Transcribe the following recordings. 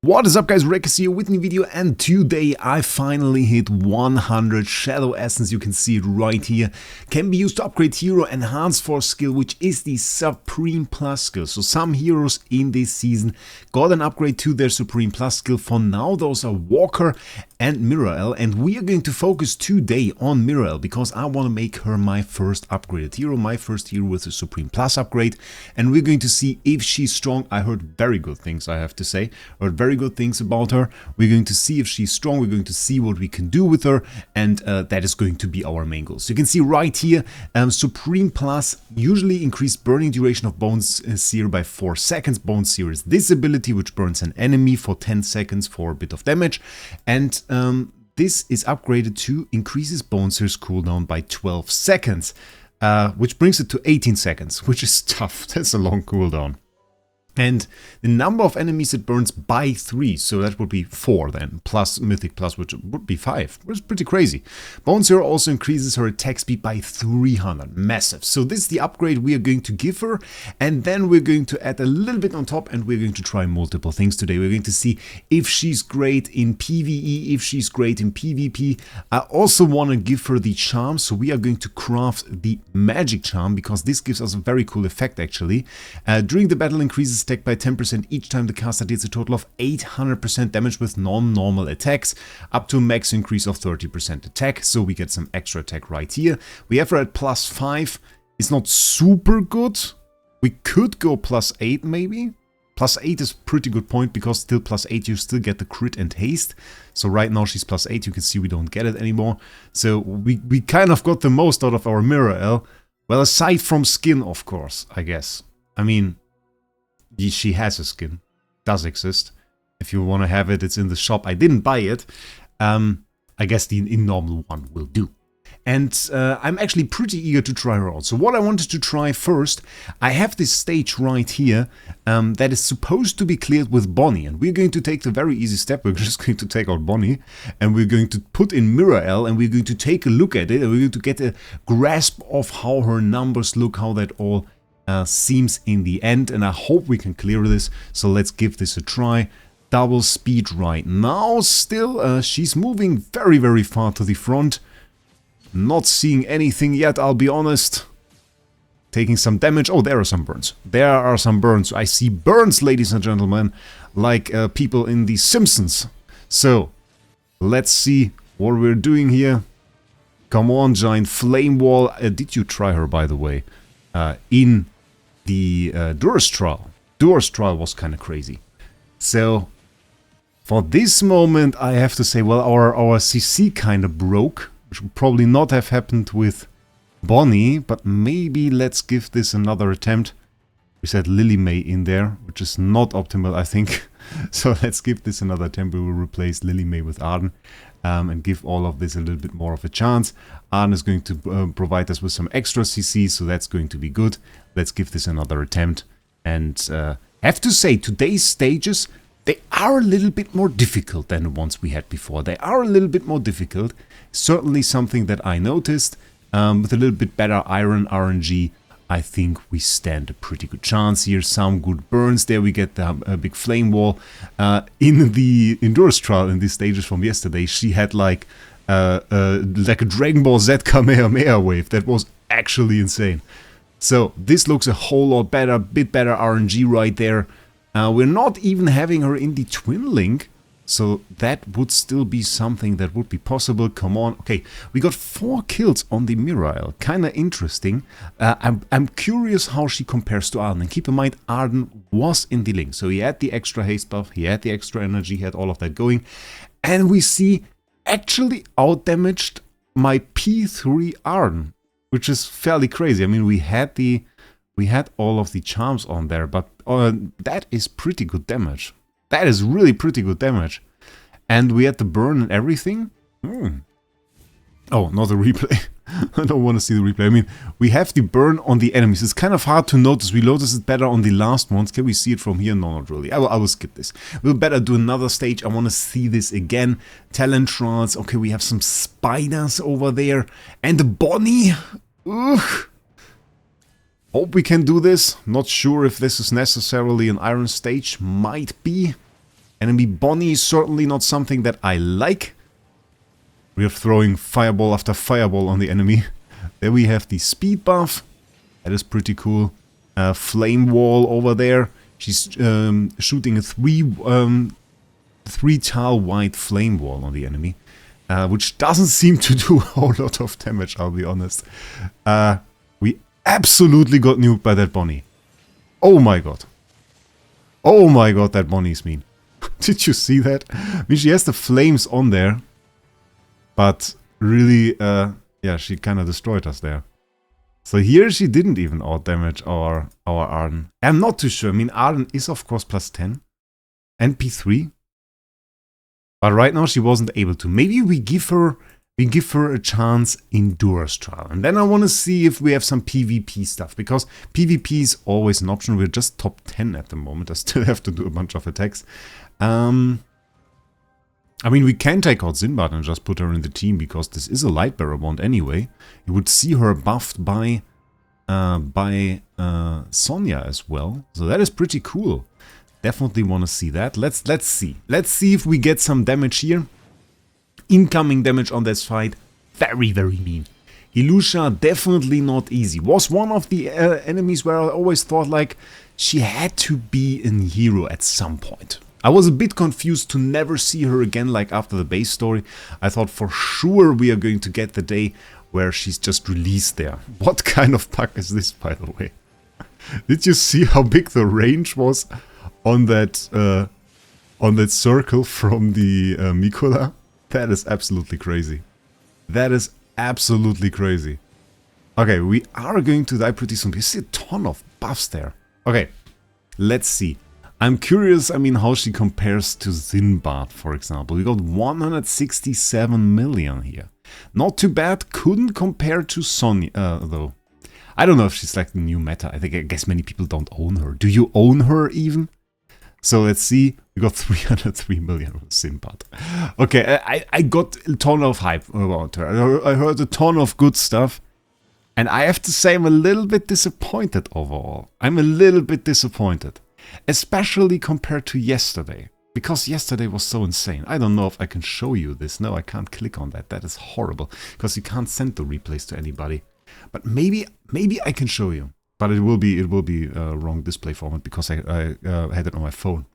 What is up guys, Wraec here with a new video, and today I finally hit 100 Shadow Essence. You can see it right here. Can be used to upgrade hero enhance force skill, which is the Supreme Plus skill. So some heroes in this season got an upgrade to their Supreme Plus skill. For now those are Walker and Mirael, and we are going to focus today on Mirael because I want to make her my first upgraded hero, my first hero with a Supreme Plus upgrade, and we're going to see if she's strong. I heard very good things, I have to say. Very good things about her. We're going to see if she's strong, we're going to see what we can do with her, and that is going to be our main goal. So you can see right here, Supreme Plus usually increase burning duration of Bone Seer by 4 seconds. Bone Seer is this ability which burns an enemy for 10 seconds for a bit of damage, and this is upgraded to increases Bone Seer's cooldown by 12 seconds, which brings it to 18 seconds, which is tough. That's a long cooldown. And the number of enemies it burns by 3, so that would be 4 then, plus Mythic Plus, which would be 5, which is pretty crazy. Bone Seer also increases her attack speed by 300, massive. So this is the upgrade we are going to give her, and then we're going to add a little bit on top, and we're going to try multiple things today. We're going to see if she's great in PvE, if she's great in PvP. I also want to give her the charm, so we are going to craft the magic charm, because this gives us a very cool effect actually. During the battle increases attack by 10% each time the caster deals a total of 800% damage with non-normal attacks, up to a max increase of 30% attack, so we get some extra attack right here. We have her at plus 5, it's not super good. We could go plus 8 maybe. Plus 8 is a pretty good point, because still plus 8 you still get the crit and haste. So right now she's plus 8, you can see we don't get it anymore. So we kind of got the most out of our Mirael. Well, aside from skin, of course, I guess. I mean, she has a skin, does exist. If you want to have it, it's in the shop. I didn't buy it. I guess the normal one will do. And I'm actually pretty eager to try her out. So what I wanted to try first, I have this stage right here that is supposed to be cleared with Bonnie. And we're going to take the very easy step. We're just going to take out Bonnie, and we're going to put in Mirael, and we're going to take a look at it, and we're going to get a grasp of how her numbers look, how that all seems in the end, and I hope we can clear this. So let's give this a try. Double speed right now. Still, she's moving very far to the front. Not seeing anything yet, I'll be honest. Taking some damage. Oh, there are some burns. There are some burns. I see burns, ladies and gentlemen, like people in The Simpsons. So let's see what we're doing here. Come on, giant flame wall. Did you try her, by the way? In the Durst trial. Durst trial was kind of crazy. So for this moment I have to say, well, our CC kind of broke, which would probably not have happened with Bonnie, but maybe let's give this another attempt. We said Lily May in there, which is not optimal, I think. So let's give this another attempt. We will replace Lily May with Arden, and give all of this a little bit more of a chance. Arden is going to provide us with some extra CC, so that's going to be good. Let's give this another attempt. And have to say, today's stages, they are a little bit more difficult than the ones we had before. They are a little bit more difficult. Certainly something that I noticed. With a little bit better iron RNG, I think we stand a pretty good chance here. Some good burns. There we get the big flame wall. In the Endurance trial, in these stages from yesterday, she had like a Dragon Ball Z Kamehameha wave. That was actually insane. So this looks a whole lot better, bit better RNG right there. We're not even having her in the Twin Link, so that would still be something that would be possible. Come on. Okay, we got 4 kills on the Mirael. Kind of interesting. I'm curious how she compares to Arden. And keep in mind, Arden was in the link, so he had the extra haste buff, he had the extra energy, he had all of that going. And we see actually outdamaged my P3 Arden, which is fairly crazy. I mean, we had all of the charms on there, but that is pretty good damage. That is really pretty good damage. And we had the burn and everything. Oh, not the replay. I don't want to see the replay. I mean, we have the burn on the enemies. It's kind of hard to notice. We noticed it better on the last ones. Can we see it from here? No, not really. I will skip this. We'll better do another stage. I want to see this again. Talent trials. Okay, we have some spiders over there. And the Bonnie. Ugh. Hope we can do this. Not sure if this is necessarily an iron stage. Might be. Enemy Bonnie is certainly not something that I like. We are throwing fireball after fireball on the enemy. There we have the speed buff. That is pretty cool. Flame wall over there. She's shooting a three tile wide flame wall on the enemy. Which doesn't seem to do a whole lot of damage, I'll be honest. We absolutely got nuked by that Bonnie. Oh my god. Oh my god, that Bonnie's mean. Did you see that? I mean, she has the flames on there. But really, yeah, she kind of destroyed us there. So here she didn't even out-damage our Arden. I'm not too sure. I mean, Arden is of course plus 10. And P3. But right now she wasn't able to. Maybe we give her a chance in Durar's Trial. And then I want to see if we have some PvP stuff. Because PvP is always an option. We're just top 10 at the moment. I still have to do a bunch of attacks. I mean, we can take out Sinbad and just put her in the team. Because this is a Lightbearer bond anyway. You would see her buffed by Sonya as well. So that is pretty cool. Definitely want to see that. Let's see. Let's see if we get some damage here. Incoming damage on this fight. Very, very mean. Ilusha, definitely not easy. Was one of the enemies where I always thought like she had to be in hero at some point. I was a bit confused to never see her again like after the base story. I thought for sure we are going to get the day where she's just released there. What kind of bug is this, by the way? Did you see how big the range was on that circle from the Mikola? That is absolutely crazy. That is absolutely crazy. Okay, we are going to die pretty soon. You see a ton of buffs there. Okay, let's see. I'm curious, I mean, how she compares to Sinbad, for example. We got 167 million here. Not too bad. Couldn't compare to Sonya, though. I don't know if she's like the new meta. I guess many people don't own her. Do you own her even? So let's see. We got 303 million with Sinbad. Okay, I got a ton of hype about her. I heard a ton of good stuff. And I have to say I'm a little bit disappointed overall. I'm a little bit disappointed. Especially compared to yesterday. Because yesterday was so insane. I don't know if I can show you this. No, I can't click on that. That is horrible. Because you can't send the replays to anybody. But maybe I can show you. But it will be wrong display format because I had it on my phone.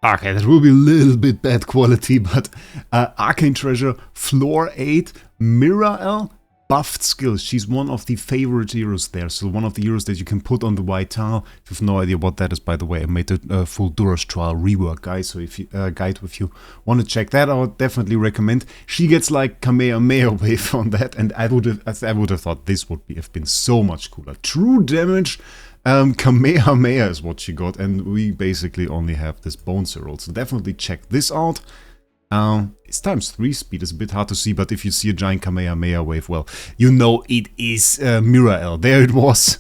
Okay, that will be a little bit bad quality, but Arcane Treasure, Floor 8, Mirael, buffed skills. She's one of the favorite heroes there, so one of the heroes that you can put on the white tile. If you have no idea what that is, by the way, I made a full Durar's Trial rework guide, so if you if you want to check that out, definitely recommend. She gets like Kamehameha wave on that, and I would have thought this would have been so much cooler. True damage, Kamehameha is what she got, and we basically only have this Bones roll, so definitely check this out. It's ×3 speed, it's a bit hard to see, but if you see a giant Kamehameha wave, well, you know it is Mirael. There it was,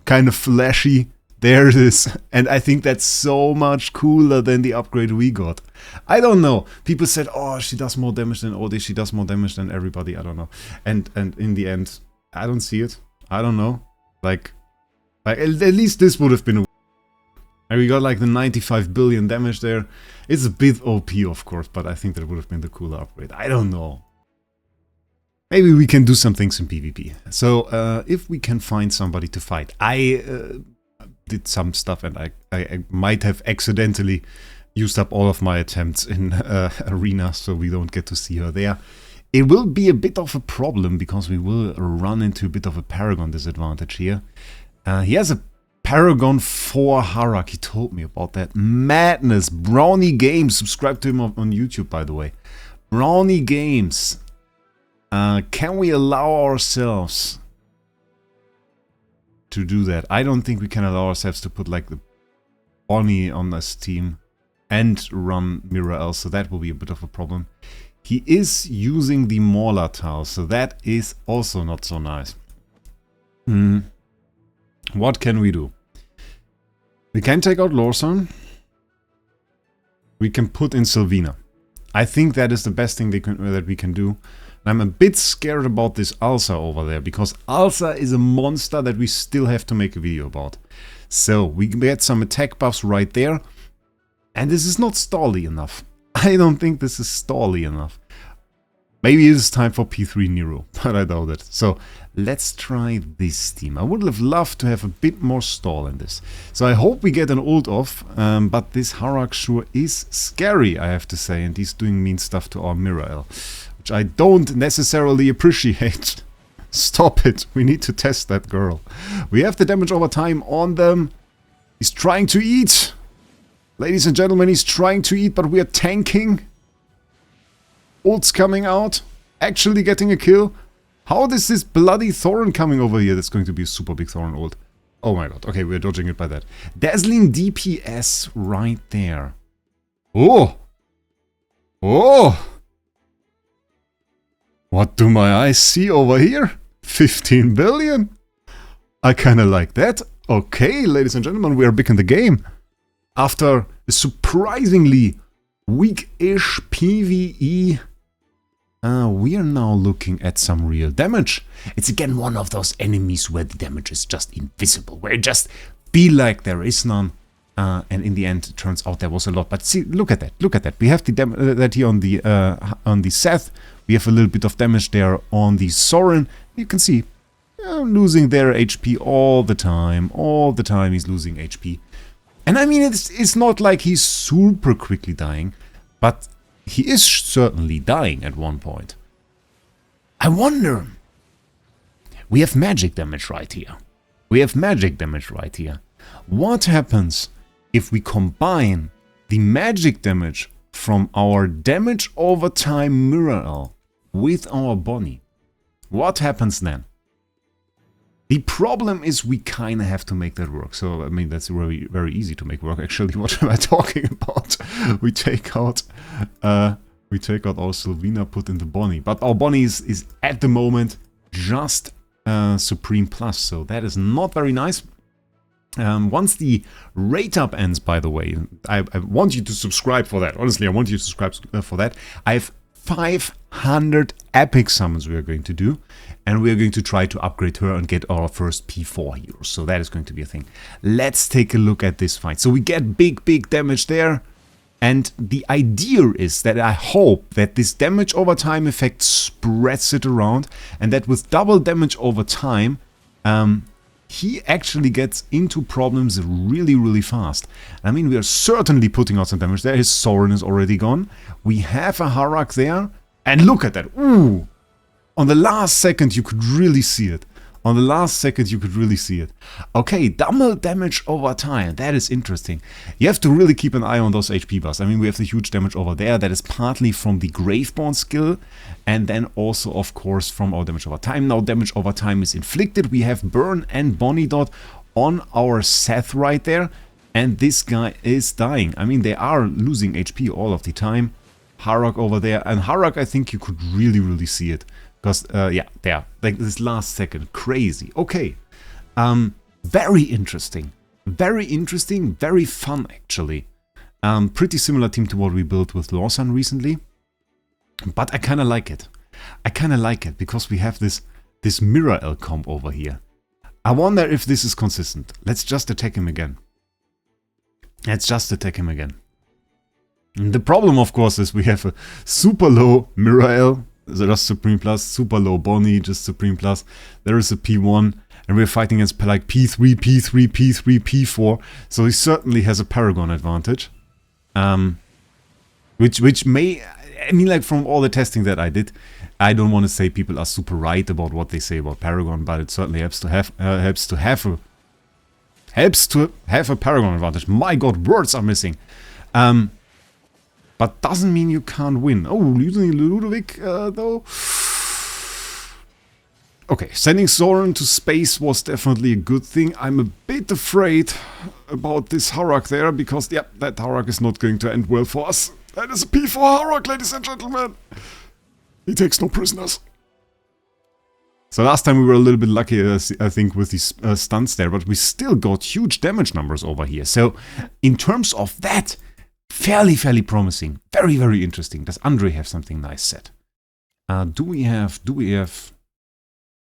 kind of flashy, there it is, and I think that's so much cooler than the upgrade we got. I don't know, people said, oh, she does more damage than Odi, she does more damage than everybody, I don't know, and in the end, I don't see it, I don't know, like at least this would have been a... And we got like the 95 billion damage there. It's a bit OP, of course, but I think that would have been the cooler upgrade. I don't know. Maybe we can do some things in PvP. So, if we can find somebody to fight. I did some stuff and I might have accidentally used up all of my attempts in Arena, so we don't get to see her there. It will be a bit of a problem because we will run into a bit of a Paragon disadvantage here. He has a Paragon 4 Harak, he told me about that. Madness. Brownie Games. Subscribe to him on YouTube, by the way. Brownie Games. Can we allow ourselves to do that? I don't think we can allow ourselves to put like the Bonnie on this team and run Mirael, so that will be a bit of a problem. He is using the Mauler tile, so that is also not so nice. What can we do? We can take out Lorsan. We can put in Sylvina. I think that is the best thing that we can do. And I'm a bit scared about this Ulsa over there, because Ulsa is a monster that we still have to make a video about. So we get some attack buffs right there. And this is not stally enough. I don't think this is stally enough. Maybe it is time for P3 Nero, but I doubt it. So let's try this team. I would have loved to have a bit more stall in this. So I hope we get an ult off, but this Harak sure is scary, I have to say. And he's doing mean stuff to our Mirael, which I don't necessarily appreciate. Stop it, we need to test that girl. We have the damage over time on them. He's trying to eat. Ladies and gentlemen, he's trying to eat, but we are tanking. Ult's coming out, actually getting a kill. How is this bloody Thorin coming over here? That's going to be a super big Thorin ult. Oh my god, okay, we're dodging it by that. Dazzling DPS right there. Oh! Oh! What do my eyes see over here? 15 billion? I kinda like that. Okay, ladies and gentlemen, we are back in the game. After a surprisingly weak-ish PVE, we are now looking at some real damage. It's again one of those enemies where the damage is just invisible, where it just feel like there is none, and in the end it turns out there was a lot. But see, look at that, look at that. We have the that here on the Seth. We have a little bit of damage there on the Sorin. You can see losing their HP all the time. All the time he's losing HP. And I mean, it's not like he's super quickly dying, but he is certainly dying at one point. I wonder... We have magic damage right here. We have magic damage right here. What happens if we combine the magic damage from our damage over time Mirael with our Bonnie? What happens then? The problem is we kind of have to make that work. So, I mean, that's very, very easy to make work, actually. What am I talking about? We take out our Sylvina, put in the Bonnie. But our Bonnie is at the moment just Supreme Plus. So that is not very nice. Once the rate up ends, by the way, I want you to subscribe for that. Honestly, I want you to subscribe for that. I have 500 epic summons we are going to do, and we are going to try to upgrade her and get our first P4 heroes. So that is going to be a thing. Let's take a look at this fight. So we get big damage there, and the idea is that I hope that this damage over time effect spreads it around, and that with double damage over time, he actually gets into problems really fast. I mean, we are certainly putting out some damage there. His Sorin is already gone. We have a Harak there. And look at that. Ooh! On the last second, you could really see it. On the last second, you could really see it. Okay, double damage over time. That is interesting. You have to really keep an eye on those HP bars. I mean, we have the huge damage over there. That is partly from the Graveborn skill. And then also, of course, from our damage over time. Now, damage over time is inflicted. We have Burn and Bonnie Dot on our Seth right there. And this guy is dying. I mean, they are losing HP all of the time. Harak over there. And Harak, I think you could really see it. Because, yeah, there, like this last second, crazy. Okay, very interesting, very fun, actually. Pretty similar team to what we built with Lawson recently. But I kind of like it. I kind of like it, because we have this Mirael comp over here. I wonder if this is consistent. Let's just attack him again. Let's just attack him again. And the problem, of course, is we have a super low Mirael, so just Supreme Plus, super low Bonnie, just Supreme Plus. There is a P1, and we're fighting against like P3, P3, P3, P4. So he certainly has a Paragon advantage. Which may, I mean, like from all the testing that I did, I don't want to say people are super right about what they say about Paragon, but it certainly helps to have a Paragon advantage. My god, words are missing. But doesn't mean you can't win. Oh, losing Ludovic, though. Okay, sending Sorin to space was definitely a good thing. I'm a bit afraid about this Harak there, because, yeah, that Harak is not going to end well for us. That is a P4 Harak, ladies and gentlemen. He takes no prisoners. So last time we were a little bit lucky, I think, with these stunts there, but we still got huge damage numbers over here. So, in terms of that, fairly promising. Very interesting. Does Andre have something nice set? Do we have...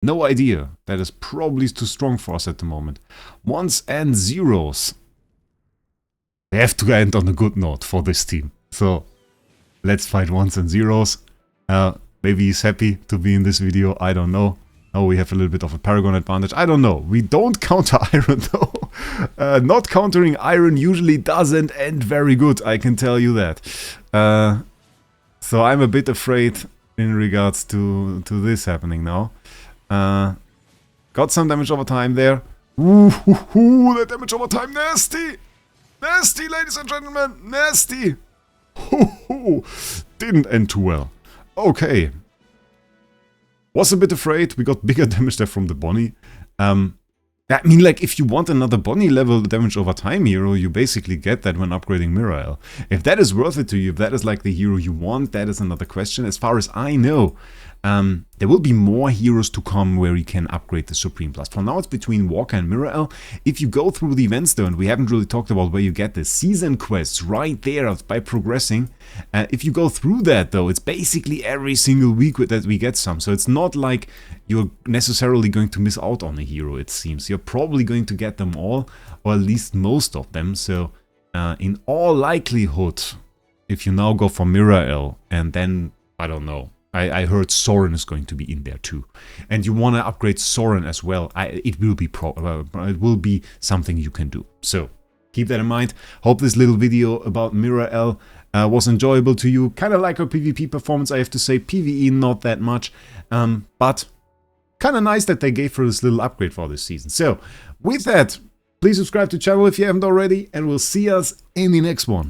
No idea. That is probably too strong for us at the moment. Ones and zeros. they have to end on a good note for this team. So let's fight ones and zeros. Maybe he's happy to be in this video, I don't know. Oh, we have a little bit of a Paragon advantage, I don't know. We don't counter Iron though. Not countering Iron usually doesn't end very good, I can tell you that. So I'm a bit afraid in regards to this happening now. Got some damage over time there. Ooh, that damage over time, nasty! Nasty, ladies and gentlemen, nasty! Didn't end too well. Okay. Was a bit afraid, we got bigger damage there from the Bonnie. I mean, like, if you want another Bonnie level damage over time hero, you basically get that when upgrading Mirael. If that is worth it to you, if that is like the hero you want, that is another question. As far as I know, there will be more heroes to come where you can upgrade the Supreme Plus. For now, it's between Walker and Mirael. If you go through the events though, and we haven't really talked about where you get the season quests right there by progressing. If you go through that though, it's basically every single week that we get some. So it's not like you're necessarily going to miss out on a hero, it seems. You're probably going to get them all, or at least most of them. So in all likelihood, if you now go for Mirael and then, I don't know, I heard Soren is going to be in there too, and you want to upgrade Soren as well. It will be something you can do. So keep that in mind. Hope this little video about Mirael was enjoyable to you. Kind of like her PvP performance, I have to say. PvE not that much, but kind of nice that they gave her this little upgrade for this season. So with that, please subscribe to the channel if you haven't already, and we'll see us in the next one.